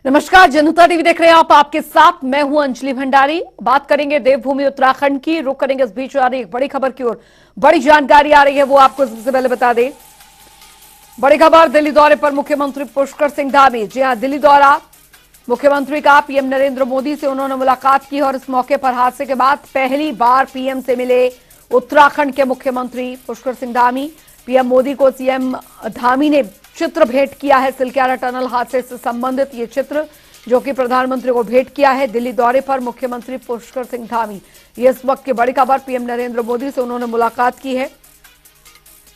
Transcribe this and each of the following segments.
नमस्कार, जनता टीवी देख रहे हैं आप। आपके साथ मैं हूं अंजलि भंडारी। बात करेंगे देवभूमि उत्तराखंड की। रुक करेंगे इस बीच आ रही एक बड़ी खबर की ओर। बड़ी जानकारी आ रही है, वो आपको सबसे पहले बता दें। बड़ी खबर, दिल्ली दौरे पर मुख्यमंत्री पुष्कर सिंह धामी। जी हां, दिल्ली दौरा मुख्यमंत्री का। पीएम नरेंद्र मोदी से उन्होंने मुलाकात की और इस मौके पर हादसे के बाद पहली बार पीएम से मिले उत्तराखंड के मुख्यमंत्री पुष्कर सिंह धामी। पीएम मोदी को सीएम धामी ने चित्र भेंट किया है। सिलक्यारा टनल हादसे से संबंधित ये चित्र जो कि प्रधानमंत्री को भेंट किया है। दिल्ली दौरे पर मुख्यमंत्री पुष्कर सिंह धामी, ये इस वक्त की बड़ी खबर। पीएम नरेंद्र मोदी से उन्होंने मुलाकात की है।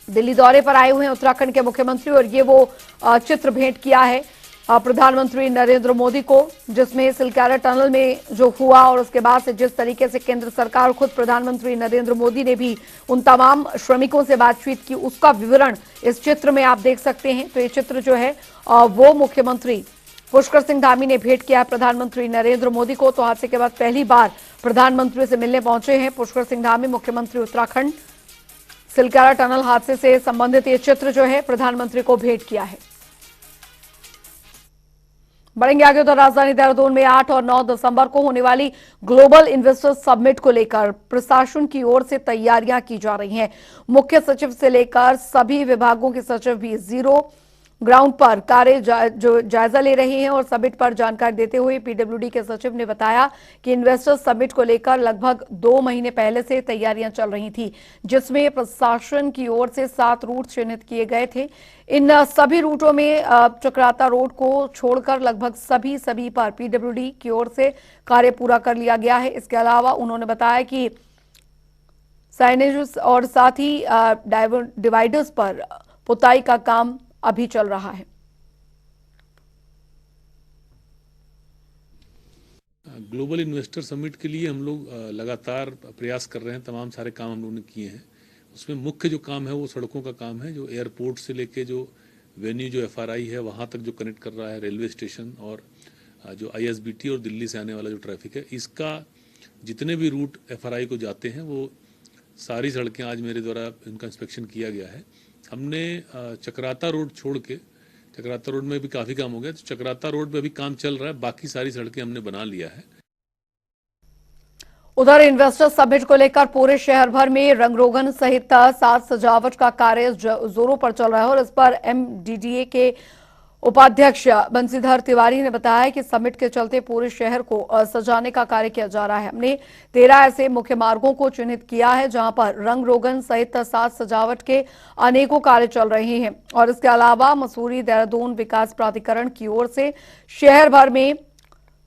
दिल्ली दौरे पर आए हुए हैं उत्तराखंड के मुख्यमंत्री और ये वो चित्र भेंट किया है प्रधानमंत्री नरेंद्र मोदी को, जिसमें सिलक्यारा टनल में जो हुआ और उसके बाद से जिस तरीके से केंद्र सरकार, खुद प्रधानमंत्री नरेंद्र मोदी ने भी उन तमाम श्रमिकों से बातचीत की, उसका विवरण इस चित्र में आप देख सकते हैं। तो ये चित्र जो है वो मुख्यमंत्री पुष्कर सिंह धामी ने भेंट किया प्रधानमंत्री नरेंद्र मोदी को। तो हादसे के बाद पहली बार प्रधानमंत्री से मिलने पहुंचे हैं पुष्कर सिंह धामी, मुख्यमंत्री उत्तराखंड। सिलक्यारा टनल हादसे से संबंधित ये चित्र जो है प्रधानमंत्री को भेंट किया है। बढ़ेंगे आगे तो राजधानी देहरादून में 8 और 9 दिसंबर को होने वाली ग्लोबल इन्वेस्टर्स समिट को लेकर प्रशासन की ओर से तैयारियां की जा रही हैं। मुख्य सचिव से लेकर सभी विभागों के सचिव भी जीरो ग्राउंड पर कार्य जायजा ले रहे हैं और समिट पर जानकारी देते हुए पीडब्ल्यूडी के सचिव ने बताया कि इन्वेस्टर्स समिट को लेकर लगभग 2 महीने पहले से तैयारियां चल रही थी, जिसमें प्रशासन की ओर से 7 रूट चिन्हित किए गए थे। इन सभी रूटों में चक्राता रोड को छोड़कर लगभग सभी पर पीडब्ल्यूडी की ओर से कार्य पूरा कर लिया गया है। इसके अलावा उन्होंने बताया कि साइनेज और साथ ही डिवाइडर्स पर पुताई का काम अभी चल रहा है। ग्लोबल इन्वेस्टर समिट के लिए हम लोग लगातार प्रयास कर रहे हैं। तमाम सारे काम हम लोगों ने किए हैं। उसमें मुख्य जो काम है वो सड़कों का काम है, जो एयरपोर्ट से लेके जो वेन्यू जो एफआरआई है वहाँ तक जो कनेक्ट कर रहा है, रेलवे स्टेशन और जो आईएसबीटी और दिल्ली से आने वाला जो ट्रैफिक है, इसका जितने भी रूट एफआरआई को जाते हैं वो सारी सड़कें आज मेरे द्वारा इनका इंस्पेक्शन किया गया है। हमने चक्राता रोड छोड़ के, चक्राता रोड में भी काफ़ी काम हो गया, तो चक्राता रोड में भी काम चल रहा है। बाकी सारी सड़कें हमने बना लिया है। उधर इन्वेस्टर समिट को लेकर पूरे शहर भर में रंगरोगन सहित साज सजावट का कार्य जोरों पर चल रहा है और इस पर एमडीडीए के उपाध्यक्ष बंसीधर तिवारी ने बताया कि समिट के चलते पूरे शहर को सजाने का कार्य किया जा रहा है। हमने 13 ऐसे मुख्य मार्गों को चिन्हित किया है जहां पर रंग रोगन सहित साज सजावट के अनेकों कार्य चल रहे हैं और इसके अलावा मसूरी देहरादून विकास प्राधिकरण की ओर से शहर भर में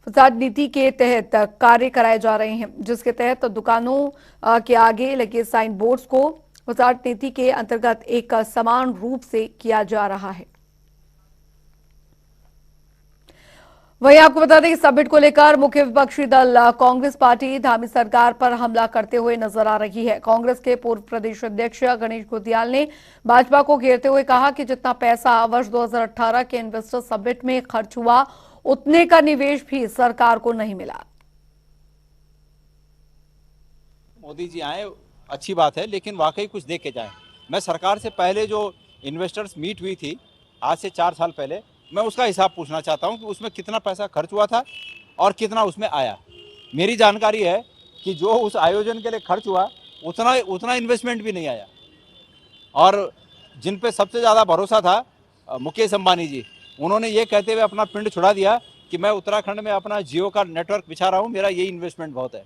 फसाद नीति के तहत कार्य कराए जा रहे हैं, जिसके तहत दुकानों के आगे लगे साइन बोर्ड्स को फसाद नीति के अंतर्गत एक समान रूप से किया जा रहा है। वहीं आपको बता दें कि समिट को लेकर मुख्य विपक्षी दल कांग्रेस पार्टी धामी सरकार पर हमला करते हुए नजर आ रही है। कांग्रेस के पूर्व प्रदेश अध्यक्ष गणेश गोदियाल ने भाजपा को घेरते हुए कहा कि जितना पैसा वर्ष 2018 के इन्वेस्टर समिट में खर्च हुआ, उतने का निवेश भी सरकार को नहीं मिला। मोदी जी आए, अच्छी बात है, लेकिन वाकई कुछ दे के जाए। मैं सरकार से पहले जो इन्वेस्टर्स मीट हुई थी आज से 4 साल पहले, मैं उसका हिसाब पूछना चाहता हूं कि उसमें कितना पैसा खर्च हुआ था और कितना उसमें आया। मेरी जानकारी है कि जो उस आयोजन के लिए खर्च हुआ उतना इन्वेस्टमेंट भी नहीं आया। और जिन पे सबसे ज़्यादा भरोसा था मुकेश अंबानी जी, उन्होंने ये कहते हुए अपना पिंड छुड़ा दिया कि मैं उत्तराखंड में अपना जियो का नेटवर्क बिछा रहा हूँ, मेरा यही इन्वेस्टमेंट बहुत है।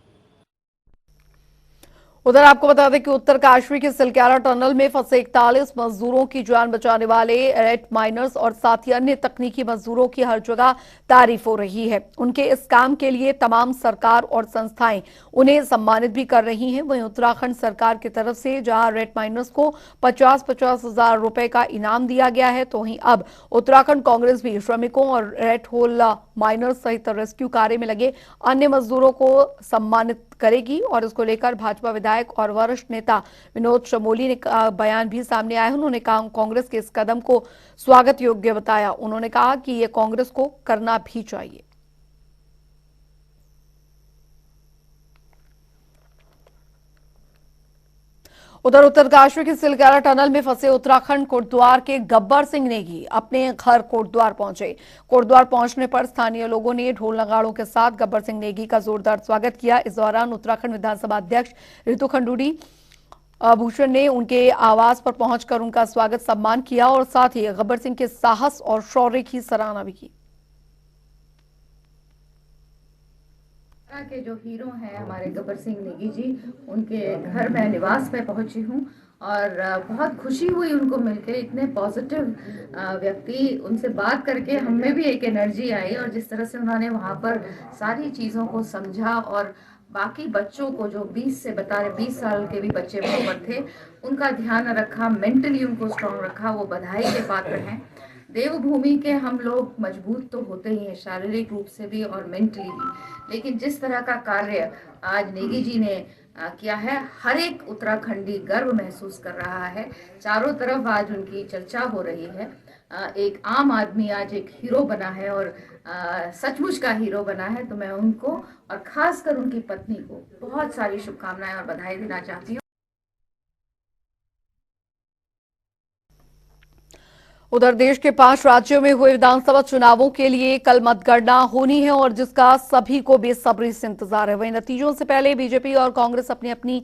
उधर आपको बता दें कि उत्तरकाशी के सिलक्यारा टनल में फंसे 41 मजदूरों की जान बचाने वाले रेड माइनर्स और साथ ही अन्य तकनीकी मजदूरों की हर जगह तारीफ हो रही है। उनके इस काम के लिए तमाम सरकार और संस्थाएं उन्हें सम्मानित भी कर रही हैं। वहीं उत्तराखंड सरकार की तरफ से जहां रेड माइनर्स को 50-50 हजार रुपए का इनाम दिया गया है, तो वहीं अब उत्तराखंड कांग्रेस भी श्रमिकों और रेड होल माइनर्स सहित रेस्क्यू कार्य में लगे अन्य मजदूरों को सम्मानित करेगी और इसको लेकर भाजपा विधायक और वरिष्ठ नेता विनोद चमोली ने बयान भी सामने आया। उन्होंने कांग्रेस के इस कदम को स्वागत योग्य बताया। उन्होंने कहा कि यह कांग्रेस को करना भी चाहिए। उधर उत्तरकाशी के सिलगारा टनल में फंसे उत्तराखंड कोटद्वार के गब्बर सिंह नेगी अपने घर कोटद्वार पहुंचे। कोटद्वार पहुंचने पर स्थानीय लोगों ने ढोल नगाड़ों के साथ गब्बर सिंह नेगी का जोरदार स्वागत किया। इस दौरान उत्तराखंड विधानसभा अध्यक्ष रितु खंडूड़ी भूषण ने उनके आवास पर पहुंचकर उनका स्वागत सम्मान किया और साथ ही गब्बर सिंह के साहस और शौर्य की सराहना भी की। के जो हीरो हैं हमारे गब्बर सिंह नेगी जी, उनके घर में निवास में पहुंची हूं और बहुत खुशी हुई उनको मिलकर। इतने पॉजिटिव व्यक्ति, उनसे बात करके हमें भी एक एनर्जी आई और जिस तरह से उन्होंने वहां पर सारी चीज़ों को समझा और बाकी बच्चों को जो 20 से बता रहे 20 साल के भी बच्चे वहाँ पर थे, उनका ध्यान रखा, मेंटली उनको स्ट्रॉन्ग रखा, वो बधाई के पात्र हैं। देवभूमि के हम लोग मजबूत तो होते ही हैं शारीरिक रूप से भी और मेंटली भी, लेकिन जिस तरह का कार्य आज नेगी जी ने किया है, हर एक उत्तराखंडी गर्व महसूस कर रहा है। चारों तरफ आज उनकी चर्चा हो रही है। एक आम आदमी आज एक हीरो बना है और सचमुच का हीरो बना है, तो मैं उनको और खासकर उनकी पत्नी को बहुत सारी शुभकामनाएं और बधाई देना चाहती हूँ। उधर देश के 5 राज्यों में हुए विधानसभा चुनावों के लिए कल मतगणना होनी है और जिसका सभी को बेसब्री से इंतजार है। वहीं नतीजों से पहले बीजेपी और कांग्रेस अपनी अपनी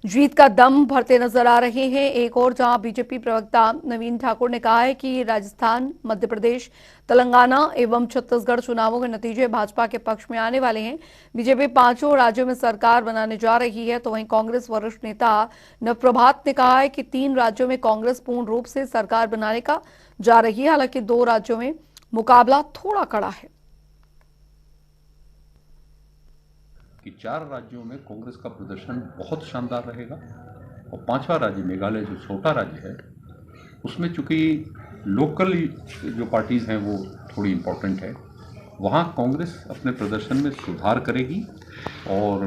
जीत का दम भरते नजर आ रहे हैं। एक और जहां बीजेपी प्रवक्ता नवीन ठाकुर ने कहा है कि राजस्थान, मध्य प्रदेश, तेलंगाना एवं छत्तीसगढ़ चुनावों के नतीजे भाजपा के पक्ष में आने वाले हैं। बीजेपी 5 राज्यों में सरकार बनाने जा रही है, तो वहीं कांग्रेस वरिष्ठ नेता नवप्रभात ने कहा है कि 3 राज्यों में कांग्रेस पूर्ण रूप से सरकार बनाने का जा रही है। हालांकि 2 राज्यों में मुकाबला थोड़ा कड़ा है कि 4 राज्यों में कांग्रेस का प्रदर्शन बहुत शानदार रहेगा और 5वां राज्य मेघालय जो छोटा राज्य है उसमें चूंकि लोकल जो पार्टीज हैं वो थोड़ी इम्पोर्टेंट है, वहाँ कांग्रेस अपने प्रदर्शन में सुधार करेगी और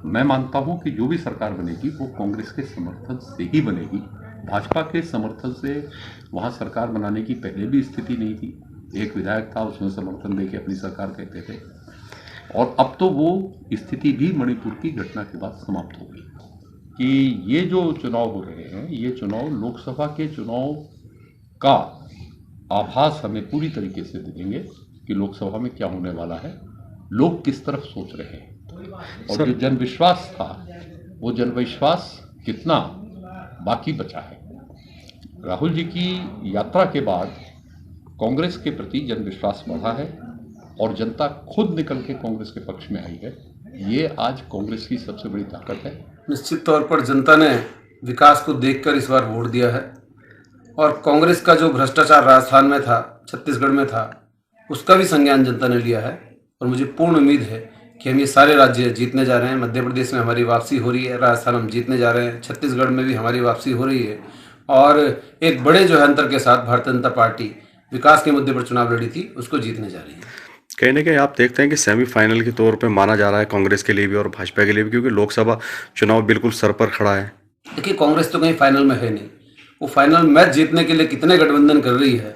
मैं मानता हूँ कि जो भी सरकार बनेगी वो कांग्रेस के समर्थन से ही बनेगी। भाजपा के समर्थन से वहाँ सरकार बनाने की पहले भी स्थिति नहीं थी। एक विधायक था, उसमें समर्थन देके अपनी सरकार कहते थे और अब तो वो स्थिति भी मणिपुर की घटना के बाद समाप्त हो गई कि ये जो चुनाव हो रहे हैं, ये चुनाव लोकसभा के चुनाव का आभास हमें पूरी तरीके से दे देंगे कि लोकसभा में क्या होने वाला है, लोग किस तरफ सोच रहे हैं और जो जनविश्वास था वो जनविश्वास कितना बाकी बचा है। राहुल जी की यात्रा के बाद कांग्रेस के प्रति जनविश्वास बढ़ा है और जनता खुद निकल के कांग्रेस के पक्ष में आई है। ये आज कांग्रेस की सबसे बड़ी ताकत है। निश्चित तौर पर जनता ने विकास को देखकर इस बार वोट दिया है और कांग्रेस का जो भ्रष्टाचार राजस्थान में था, छत्तीसगढ़ में था, उसका भी संज्ञान जनता ने लिया है और मुझे पूर्ण उम्मीद है कि हम ये सारे राज्य जीतने जा रहे हैं। मध्य प्रदेश में हमारी वापसी हो रही है, राजस्थान हम जीतने जा रहे हैं, छत्तीसगढ़ में भी हमारी वापसी हो रही है और एक बड़े जो है अंतर के साथ भारतीय जनता पार्टी विकास के मुद्दे पर चुनाव लड़ी थी, उसको जीतने जा रही है। कहीं ना कहीं आप देखते हैं कि सेमीफाइनल के तौर पे माना जा रहा है कांग्रेस के लिए भी और भाजपा के लिए भी, क्योंकि लोकसभा चुनाव बिल्कुल सर पर खड़ा है। देखिए, कांग्रेस तो कहीं फाइनल में है नहीं। वो फाइनल मैच जीतने के लिए कितने गठबंधन कर रही है,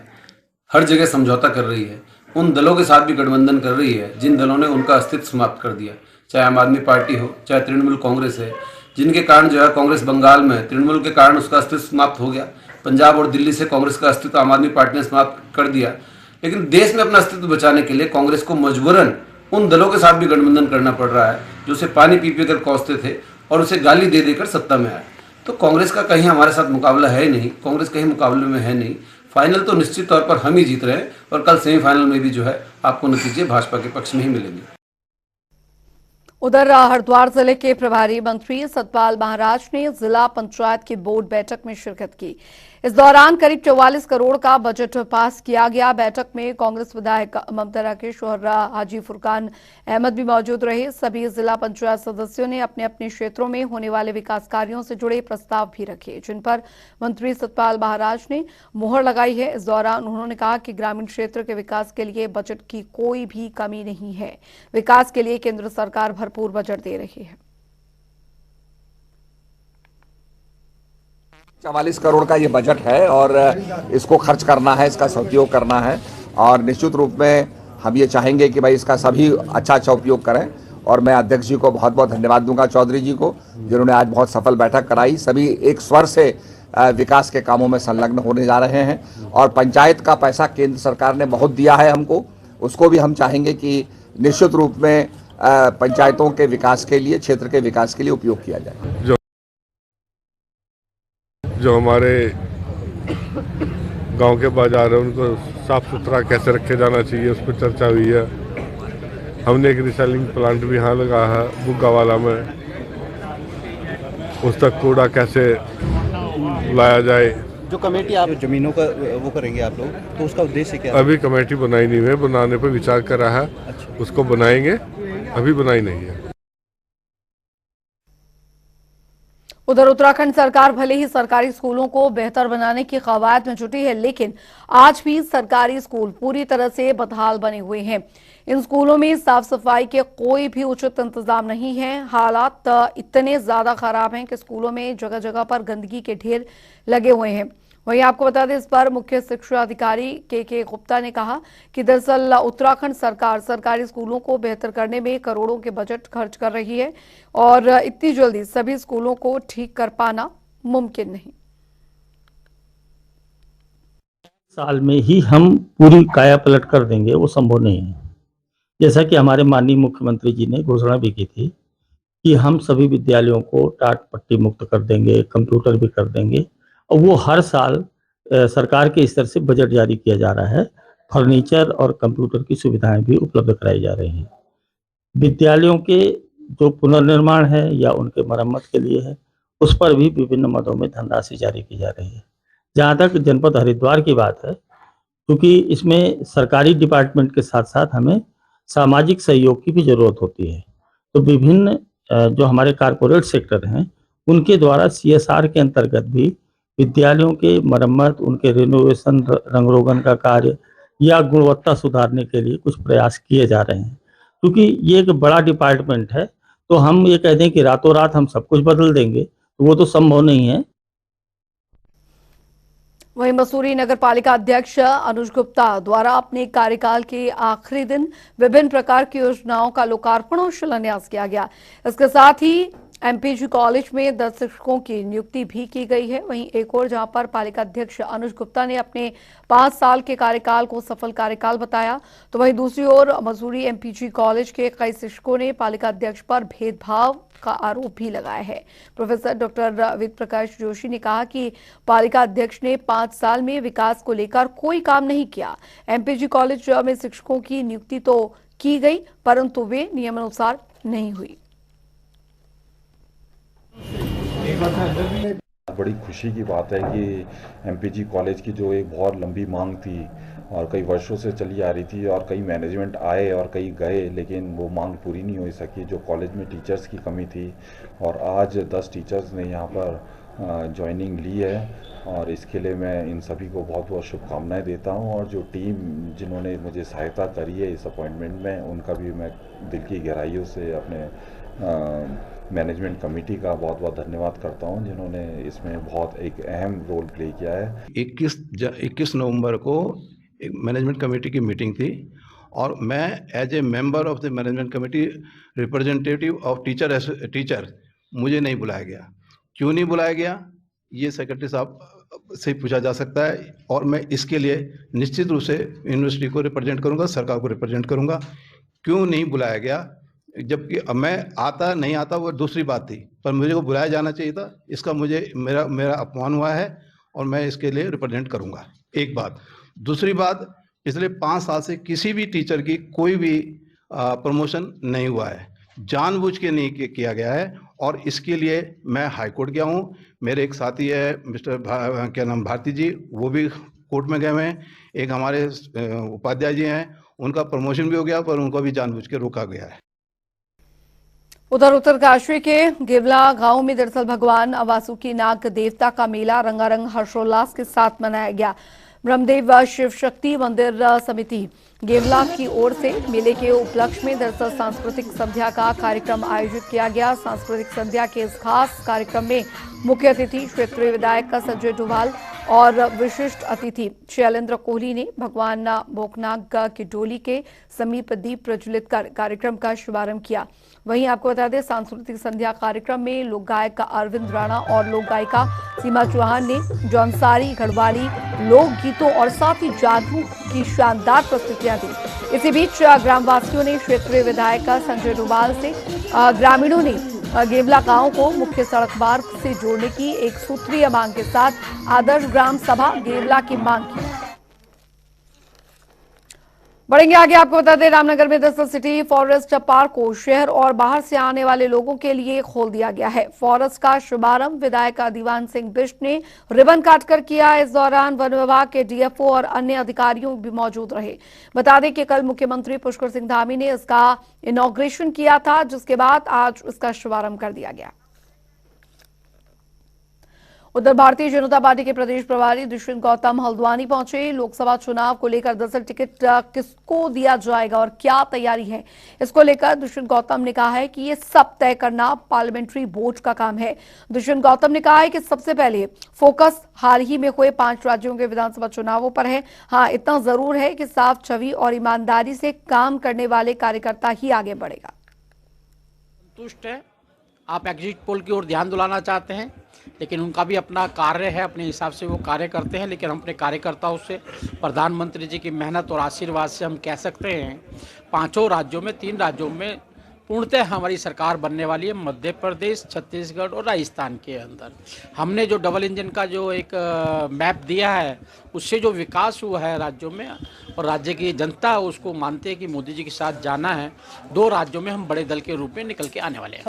हर जगह समझौता कर रही है, उन दलों के साथ भी गठबंधन कर रही है जिन दलों ने उनका अस्तित्व समाप्त कर दिया, चाहे आम आदमी पार्टी हो, चाहे तृणमूल कांग्रेस है, जिनके कारण जो है कांग्रेस बंगाल में तृणमूल के कारण उसका अस्तित्व समाप्त हो गया। पंजाब और दिल्ली से कांग्रेस का अस्तित्व आम आदमी पार्टी ने समाप्त कर दिया। लेकिन देश में अपना अस्तित्व बचाने के लिए कांग्रेस को मजबूरन उन दलों के साथ भी गठबंधन करना पड़ रहा है जो उसे पानी पी पी कर कोसते थे और उसे गाली दे देकर सत्ता में आए। तो कांग्रेस का कहीं हमारे साथ मुकाबला है नहीं, कांग्रेस कहीं मुकाबले में है नहीं। फाइनल तो निश्चित तौर पर हम ही जीत रहे हैं और कल सेमीफाइनल में भी जो है आपको नतीजे भाजपा के पक्ष में ही मिलेंगे। उधर हरिद्वार जिले के प्रभारी मंत्री सतपाल महाराज ने जिला पंचायत की बोर्ड बैठक में शिरकत की। इस दौरान करीब 44 करोड़ का बजट पास किया गया। बैठक में कांग्रेस विधायक ममता राकेश और हाजी फुरकान अहमद भी मौजूद रहे। सभी जिला पंचायत सदस्यों ने अपने अपने क्षेत्रों में होने वाले विकास कार्यों से जुड़े प्रस्ताव भी रखे, जिन पर मंत्री सतपाल महाराज ने मुहर लगाई है। इस दौरान उन्होंने कहा कि ग्रामीण क्षेत्र के विकास के लिए बजट की कोई भी कमी नहीं है। विकास के लिए केंद्र सरकार भरपूर बजट दे रही है। 44 करोड़ का ये बजट है और इसको खर्च करना है, इसका सदुपयोग करना है और निश्चित रूप में हम ये चाहेंगे कि भाई इसका सभी अच्छा उपयोग करें और मैं अध्यक्ष जी को बहुत बहुत धन्यवाद दूंगा, चौधरी जी को, जिन्होंने आज बहुत सफल बैठक कराई। सभी एक स्वर से विकास के कामों में संलग्न होने जा रहे हैं और पंचायत का पैसा केंद्र सरकार ने बहुत दिया है हमको, उसको भी हम चाहेंगे कि निश्चित रूप में पंचायतों के विकास के लिए, क्षेत्र के विकास के लिए उपयोग किया जाए। जो हमारे गांव के बाजार है उनको साफ सुथरा कैसे रखे जाना चाहिए, उस पर चर्चा हुई है। हमने एक रिसाइकलिंग प्लांट भी यहाँ लगा है बुग्गावाला में, उस तक कूड़ा कैसे लाया जाए। जो कमेटी आप जमीनों का वो करेंगे आप लोग, तो उसका उद्देश्य क्या है? अभी कमेटी बनाई नहीं है, बनाने पर विचार कर रहा है। अच्छा। उसको बनाएंगे, अभी बनाई नहीं है। उधर उत्तराखंड सरकार भले ही सरकारी स्कूलों को बेहतर बनाने की कवायद में जुटी है, लेकिन आज भी सरकारी स्कूल पूरी तरह से बदहाल बने हुए हैं। इन स्कूलों में साफ सफाई के कोई भी उचित इंतजाम नहीं है। हालात इतने ज्यादा खराब हैं कि स्कूलों में जगह जगह पर गंदगी के ढेर लगे हुए हैं। वहीं आपको बता दें, इस पर मुख्य शिक्षा अधिकारी के गुप्ता ने कहा कि दरअसल उत्तराखंड सरकार सरकारी स्कूलों को बेहतर करने में करोड़ों के बजट खर्च कर रही है और इतनी जल्दी सभी स्कूलों को ठीक कर पाना मुमकिन नहीं। साल में ही हम पूरी काया पलट कर देंगे, वो संभव नहीं है। जैसा कि हमारे माननीय मुख्यमंत्री जी ने घोषणा भी की थी कि हम सभी विद्यालयों को टाट पट्टी मुक्त कर देंगे, कंप्यूटर भी कर देंगे, और वो हर साल सरकार के स्तर से बजट जारी किया जा रहा है। फर्नीचर और कंप्यूटर की सुविधाएं भी उपलब्ध कराई जा रही हैं। विद्यालयों के जो पुनर्निर्माण है या उनके मरम्मत के लिए है, उस पर भी विभिन्न मदों में धनराशि जारी की जा रही है। जहाँ तक जनपद हरिद्वार की बात है, क्योंकि इसमें सरकारी डिपार्टमेंट के साथ साथ हमें सामाजिक सहयोग की भी जरूरत होती है, तो विभिन्न जो हमारे कारपोरेट सेक्टर हैं उनके द्वारा CSR के अंतर्गत भी विद्यालयों के मरम्मत, उनके रिनोवेशन, रंग रोगन का कार्य या गुणवत्ता सुधारने के लिए कुछ प्रयास किए जा रहे हैं। क्योंकि ये एक बड़ा डिपार्टमेंट है, तो हम ये कह दें कि रातों रात हम सब कुछ बदल देंगे तो वो तो संभव नहीं है। वहीं मसूरी नगर पालिका अध्यक्ष अनुज गुप्ता द्वारा अपने कार्यकाल के आखिरी दिन विभिन्न प्रकार की योजनाओं का लोकार्पण और शिलान्यास किया गया। इसके साथ ही MPG कॉलेज में 10 शिक्षकों की नियुक्ति भी की गई है। वहीं एक और जहां पर पालिका अध्यक्ष अनुज गुप्ता ने अपने 5 साल के कार्यकाल को सफल कार्यकाल बताया, तो वहीं दूसरी ओर मसूरी MPG कॉलेज के कई शिक्षकों ने पालिका अध्यक्ष पर भेदभाव का आरोप भी लगाया है। प्रोफेसर डॉक्टर वेद प्रकाश जोशी ने कहा कि पालिका अध्यक्ष ने 5 साल में विकास को लेकर कोई काम नहीं किया। MPG कॉलेज में शिक्षकों की नियुक्ति तो की गई, परंतु वे नियमानुसार नहीं हुई। बड़ी खुशी की बात है कि MPG कॉलेज की जो एक बहुत लंबी मांग थी और कई वर्षों से चली आ रही थी और कई मैनेजमेंट आए और कई गए, लेकिन वो मांग पूरी नहीं हो सकी। जो कॉलेज में टीचर्स की कमी थी और आज 10 टीचर्स ने यहाँ पर ज्वाइनिंग ली है और इसके लिए मैं इन सभी को बहुत बहुत शुभकामनाएं देता हूँ। और जो टीम जिन्होंने मुझे सहायता करी है इस अपॉइंटमेंट में, उनका भी मैं दिल की गहराइयों से अपने मैनेजमेंट कमेटी का बहुत बहुत धन्यवाद करता हूं, जिन्होंने इसमें बहुत एक अहम रोल प्ले किया है। 21 नवंबर को एक मैनेजमेंट कमेटी की मीटिंग थी और मैं as a member of the management committee, representative of teacher मुझे नहीं बुलाया गया। क्यों नहीं बुलाया गया, ये सेक्रेटरी साहब से पूछा जा सकता है और मैं इसके लिए निश्चित रूप से यूनिवर्सिटी को रिप्रेजेंट करूँगा, सरकार को रिप्रेजेंट करूँगा। क्यों नहीं बुलाया गया, जबकि मैं आता नहीं आता वो दूसरी बात थी, पर मुझे को बुलाया जाना चाहिए था। इसका मुझे मेरा अपमान हुआ है और मैं इसके लिए रिप्रेजेंट करूंगा। एक बात। दूसरी बात, पिछले 5 साल से किसी भी टीचर की कोई भी प्रमोशन नहीं हुआ है, जानबूझ के नहीं किया गया है और इसके लिए मैं हाई कोर्ट गया हूँ। मेरे एक साथी है मिस्टर भारती जी, वो भी कोर्ट में गए हुए हैं। एक हमारे उपाध्याय जी हैं, उनका प्रमोशन भी हो गया पर उनको भी जानबूझ के रोका गया है। उधर उत्तरकाशी के गिवला गांव में दरअसल भगवान वासुकी नाग देवता का मेला रंगारंग हर्षोल्लास के साथ मनाया गया। ब्रह्मदेव शिव शक्ति मंदिर समिति गेवला की ओर से मेले के उपलक्ष्य में दरअसल सांस्कृतिक संध्या का कार्यक्रम आयोजित किया गया। सांस्कृतिक संध्या के इस खास कार्यक्रम में मुख्य अतिथि क्षेत्रीय विधायक संजय डोभाल, और विशिष्ट अतिथि शैलेंद्र कोहली ने भगवान भोकनाग की डोली के समीप दीप प्रज्वलित कर कार्यक्रम का शुभारंभ किया। वहीं आपको बता दें, सांस्कृतिक संध्या कार्यक्रम में लोक गायक अरविंद राणा और लोक गायिका सीमा चौहान ने जौनसारी, गढ़वाली लोकगीतों और साथ ही जादू की शानदार प्रस्तुतियां दी। इसी बीच ग्रामवासियों ने क्षेत्रीय विधायक संजय डोभाल से ग्रामीणों ने गेवला गांव को मुख्य सड़क मार्ग से जोड़ने की एक सूत्रीय मांग के साथ आदर्श ग्राम सभा गेवला की मांग की। बढ़ेंगे आगे, आपको बता दें, रामनगर में दस्तक सिटी फॉरेस्ट पार्क को शहर और बाहर से आने वाले लोगों के लिए खोल दिया गया है। फॉरेस्ट का शुभारंभ विधायक दीवान सिंह बिष्ट ने रिबन काटकर किया। इस दौरान वन विभाग के डीएफओ और अन्य अधिकारियों भी मौजूद रहे। बता दें कि कल मुख्यमंत्री पुष्कर सिंह धामी ने इसका इनॉग्रेशन किया था, जिसके बाद आज इसका शुभारंभ कर दिया गया। उधर भारतीय जनता पार्टी के प्रदेश प्रभारी दुष्यंत गौतम हल्द्वानी पहुंचे। लोकसभा चुनाव को लेकर दरअसल टिकट किसको दिया जाएगा और क्या तैयारी है, इसको लेकर दुष्यंत गौतम ने कहा है कि ये सब तय करना पार्लियामेंट्री बोर्ड का काम है। दुष्यंत गौतम ने कहा है कि सबसे पहले फोकस हाल ही में हुए 5 राज्यों के विधानसभा चुनावों पर है। हाँ, इतना जरूर है कि साफ छवि और ईमानदारी से काम करने वाले कार्यकर्ता ही आगे बढ़ेगा। संतुष्ट है, आप एग्जिट पोल की ओर ध्यान दिलाना चाहते हैं, लेकिन उनका भी अपना कार्य है, अपने हिसाब से वो कार्य करते हैं। लेकिन हम अपने कार्यकर्ताओं से, प्रधानमंत्री जी की मेहनत और आशीर्वाद से हम कह सकते हैं 5 राज्यों में 3 राज्यों में पूर्णतः हमारी सरकार बनने वाली है। मध्य प्रदेश, छत्तीसगढ़ और राजस्थान के अंदर हमने जो डबल इंजन का जो एक मैप दिया है, उससे जो विकास हुआ है राज्यों में और राज्य की जनता उसको मानते हैं कि मोदी जी के साथ जाना है। 2 राज्यों में हम बड़े दल के रूप में निकल के आने वाले हैं।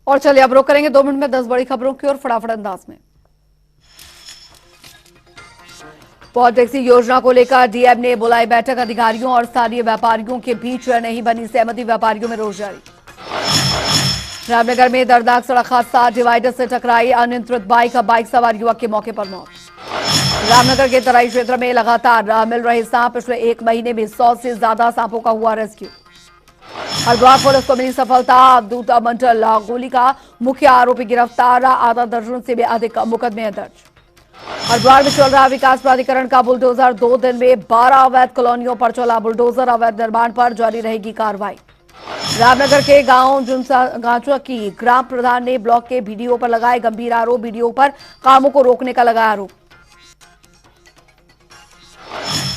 और चलिए अब रुक करेंगे 2 मिनट में 10 बड़ी खबरों की ओर फटाफट अंदाज में। पॉज टैक्सी योजना को लेकर डीएम ने बुलाई बैठक। अधिकारियों और स्थानीय व्यापारियों के बीच नहीं बनी सहमति, व्यापारियों में रोष जारी। रामनगर में दर्दनाक सड़क हादसा, डिवाइडर से टकराई अनियंत्रित बाइक सवार युवक की मौके पर मौत। रामनगर के तराई क्षेत्र में लगातार मिल रहे सांप, पिछले 1 महीने में 100 से ज्यादा सांपों का हुआ रेस्क्यू। हरिद्वार पुलिस को मिली सफलता, अवधूत मंडल गोली का मुख्य आरोपी गिरफ्तार, आधा दर्जन से भी अधिक मुकदमे दर्ज। हरिद्वार में चल रहा विकास प्राधिकरण का बुलडोजर, 2 दिन में 12 अवैध कॉलोनियों पर चला बुलडोजर, अवैध निर्माण पर जारी रहेगी कार्रवाई। रामनगर के गांव गांचुआ की ग्राम प्रधान ने ब्लॉक के बीडीओ पर लगाए गंभीर आरोप, बीडीओ पर कामों को रोकने का लगाया आरोप।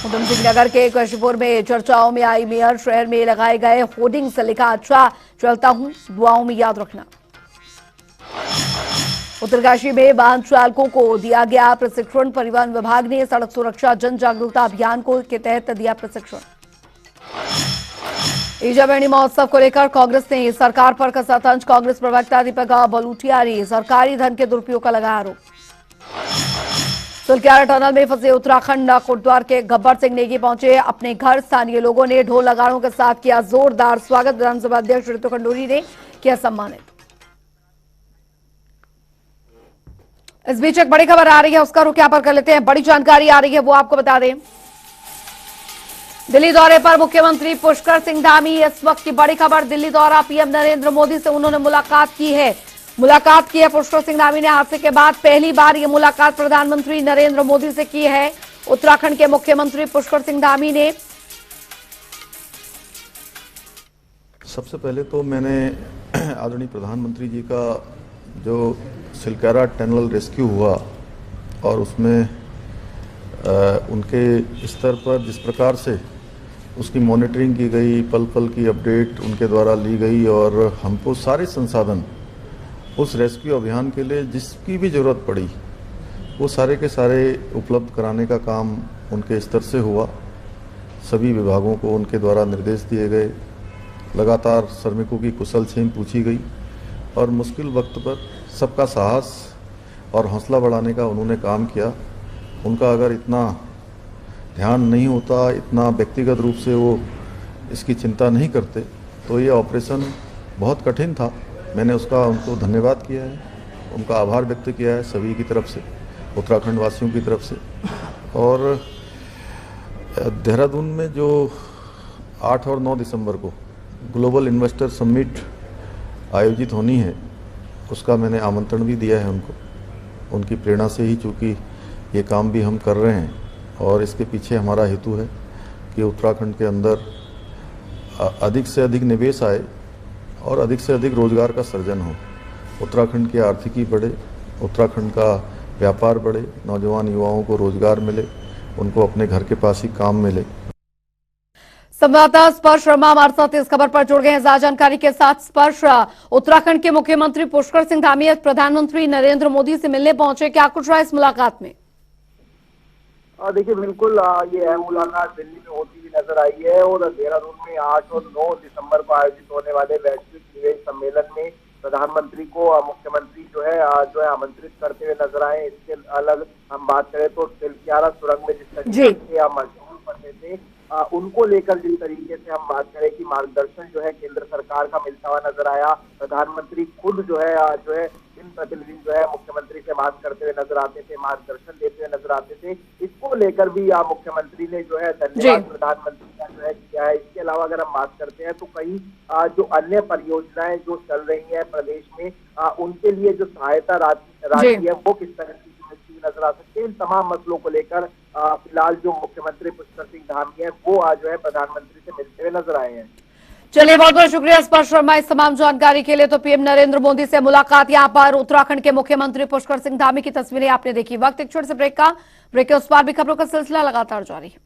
उधम सिंह नगर के कशिपुर में चर्चाओं में आई मेयर, शहर में लगाए गए होर्डिंग से लिखा, अच्छा चलता हूं, दुआओं में याद रखना। उत्तरकाशी में वाहन चालकों को दिया गया प्रशिक्षण, परिवहन विभाग ने सड़क सुरक्षा जन जागरूकता अभियान के तहत दिया प्रशिक्षण। ईजाबेणी महोत्सव को लेकर कांग्रेस ने सरकार पर कसा तंज, कांग्रेस प्रवक्ता दीपक बलूटिया ने सरकारी धन के दुरुपयोग का लगाया आरोप। सुलक्यारा टनल में फंसे उत्तराखंड कोटद्वार के गब्बर सिंह नेगी पहुंचे अपने घर, स्थानीय लोगों ने ढोल नगाड़ों के साथ किया जोरदार स्वागत, विधानसभा अध्यक्ष ऋतु खंडूरी ने किया सम्मानित। इस बीच एक बड़ी खबर आ रही है, उसका रुख यहाँ पर कर लेते हैं। बड़ी जानकारी आ रही है, वो आपको बता दें। दिल्ली दौरे पर मुख्यमंत्री पुष्कर सिंह धामी, इस वक्त की बड़ी खबर, दिल्ली दौरा, पीएम नरेंद्र मोदी से उन्होंने मुलाकात की है पुष्कर सिंह धामी ने। हादसे के बाद पहली बार ये मुलाकात प्रधानमंत्री नरेंद्र मोदी से की है उत्तराखंड के मुख्यमंत्री पुष्कर सिंह धामी ने। सबसे पहले तो मैंने आदरणीय प्रधानमंत्री जी का जो सिलक्यारा टनल रेस्क्यू हुआ और उसमें उनके स्तर पर जिस प्रकार से उसकी मॉनिटरिंग की गई, पल पल की अपडेट उनके द्वारा ली गई और हमको सारे संसाधन उस रेस्क्यू अभियान के लिए जिसकी भी ज़रूरत पड़ी वो सारे के सारे उपलब्ध कराने का काम उनके स्तर से हुआ। सभी विभागों को उनके द्वारा निर्देश दिए गए, लगातार श्रमिकों की कुशल छीन पूछी गई और मुश्किल वक्त पर सबका साहस और हौसला बढ़ाने का उन्होंने काम किया। उनका अगर इतना ध्यान नहीं होता, इतना व्यक्तिगत रूप से वो इसकी चिंता नहीं करते तो ये ऑपरेशन बहुत कठिन था। मैंने उसका उनको धन्यवाद किया है, उनका आभार व्यक्त किया है सभी की तरफ से, उत्तराखंड वासियों की तरफ से। और देहरादून में जो 8 और 9 दिसंबर को ग्लोबल इन्वेस्टर समिट आयोजित होनी है, उसका मैंने आमंत्रण भी दिया है उनको उनकी प्रेरणा से ही चूँकि ये काम भी हम कर रहे हैं और इसके पीछे हमारा हेतु है कि उत्तराखंड के अंदर अधिक से अधिक निवेश आए और अधिक से अधिक रोजगार का सृजन हो, उत्तराखंड की आर्थिकी बढ़े, उत्तराखंड का व्यापार बढ़े, नौजवान युवाओं को रोजगार मिले, उनको अपने घर के पास ही काम मिले। संवाददाता स्पर्श शर्मा हमारे साथ इस खबर पर जुड़ गए हैं ज्यादा जानकारी के साथ। स्पर्श, उत्तराखंड के मुख्यमंत्री पुष्कर सिंह धामी प्रधानमंत्री नरेंद्र मोदी से मिलने पहुंचे, क्या कुछ रहा इस मुलाकात में? देखिए बिल्कुल ये अहम मुलाकात दिल्ली में होती हुई नजर आई है और देहरादून में 8 और 9 दिसंबर को आयोजित होने वाले वैश्विक निवेश सम्मेलन में प्रधानमंत्री को मुख्यमंत्री जो है आमंत्रित करते हुए नजर आए। इसके अलग हम बात करें तो तिलक्यारा सुरंग में जिस तरीके से मजदूर बने थे उनको लेकर जिस तरीके से हम बात करें कि मार्गदर्शन जो है केंद्र सरकार का मिलता हुआ नजर आया। प्रधानमंत्री खुद जो है दिन प्रतिदिन जो है मुख्यमंत्री से बात करते हुए नजर आते थे, मार्गदर्शन देते हुए नजर आते थे। इसको लेकर भी मुख्यमंत्री ने जो है धन्यवाद प्रधानमंत्री का जो है किया है। इसके अलावा अगर हम बात करते हैं तो कई जो अन्य परियोजनाएं जो चल रही है प्रदेश में उनके लिए जो सहायता राशि है वो किस तरह की नजर आ सकते हैं। इन तमाम मसलों को लेकर फिलहाल जो मुख्यमंत्री पुष्कर सिंह धामी है वो आज जो है प्रधानमंत्री से मिलते हुए नजर आए हैं। चलिए, बहुत बहुत शुक्रिया स्पर्श शर्मा इस तमाम जानकारी के लिए। तो पीएम नरेंद्र मोदी से मुलाकात, यहाँ पर उत्तराखंड के मुख्यमंत्री पुष्कर सिंह धामी की तस्वीरें आपने देखी। वक्त एक छोटे से ब्रेक का, ब्रेक के उस पार भी खबरों का सिलसिला लगातार जारी है।